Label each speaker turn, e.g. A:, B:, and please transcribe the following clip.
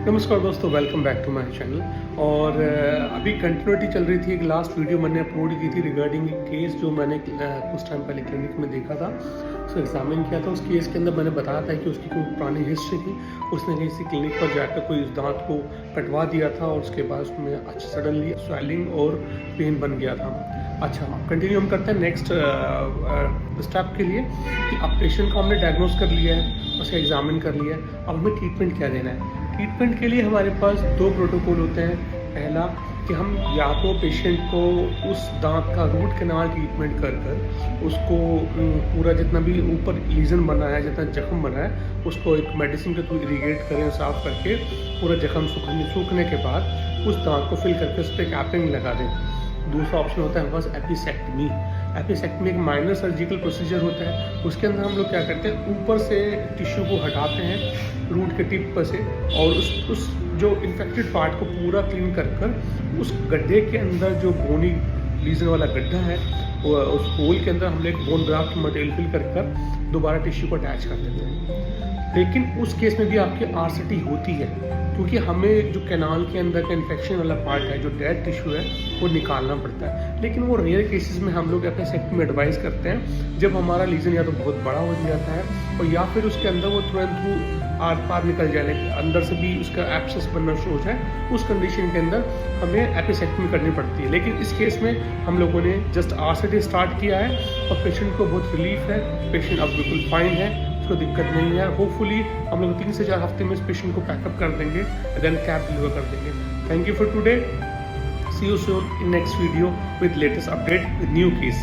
A: नमस्कार दोस्तों, welcome back to my channel. और अभी कंटिन्यूटी चल रही थी। एक लास्ट वीडियो मैंने अपलोड की थी रिगार्डिंग एक केस जो मैंने कुछ टाइम पहले क्लिनिक में देखा था, उसको एग्जामिन किया था। उस केस के अंदर मैंने बताया था कि उसकी कोई पुरानी हिस्ट्री थी। उसने किसी क्लिनिक पर जाकर कोई उस दांत को कटवा दिया था और उसके बाद उसमें अच्छा सडनली स्वेलिंग और पेन बन गया था। अच्छा, कंटिन्यू हम करते हैं नेक्स्ट स्टेप के लिए कि अब पेशेंट को हमने डायग्नोज कर लिया है, उसे एग्जामिन कर लिया है। अब हमें ट्रीटमेंट क्या देना है। ट्रीटमेंट के लिए हमारे पास दो प्रोटोकॉल होते हैं। पहला कि हम या तो पेशेंट को उस दांत का रूट कैनाल ट्रीटमेंट कर कर उसको पूरा जितना भी ऊपर लीजन बना है, जितना जख्म बना है, उसको एक मेडिसिन के थ्रू इरीगेट करें, साफ करके पूरा जख्म सूखने के बाद उस दांत को फिल करके उस पर कैपिंग लगा दें। दूसरा ऑप्शन होता है हमारे पास एपिसेक्टमी। एपिसेक्टमी एक माइनर सर्जिकल प्रोसीजर होता है। उसके अंदर हम लोग क्या करते हैं, ऊपर से टिश्यू को हटाते हैं रूट के टिप पर से, और उस जो इन्फेक्टेड पार्ट को पूरा क्लीन कर उस गड्ढे के अंदर जो बोनी लीजन वाला गड्ढा है, उस होल के अंदर हम लोग बोन ग्राफ्ट मटेरियल फिल कर दोबारा टिश्यू को अटैच कर देते हैं। लेकिन उस केस में भी आपकी आरसीटी होती है, क्योंकि हमें जो कैनाल के अंदर का इन्फेक्शन वाला पार्ट है, जो डेड टिश्यू है, वो निकालना पड़ता है। लेकिन वो रेयर केसेस में हम लोग एपिसेक्टमी एडवाइस करते हैं, जब हमारा लीजन या तो बहुत बड़ा हो जाता है और या फिर उसके अंदर वो थ्रू आर पार निकल जाए, अंदर से भी उसका एब्सेस बनना शुरू हो जाए। उस कंडीशन के अंदर हमें एपिसेक्टमी करनी पड़ती है। लेकिन इस केस में हम लोगों ने जस्ट आरसीटी स्टार्ट किया है और पेशेंट को बहुत रिलीफ है। पेशेंट अब बिल्कुल फाइन है, उसको दिक्कत नहीं है। होपफुली हम लोग 3 से 4 हफ्ते में इस पेशेंट को पैकअप कर देंगे, देन कैब डिलीवर कर देंगे। Thank you for today. See you soon in next video with latest update with new case.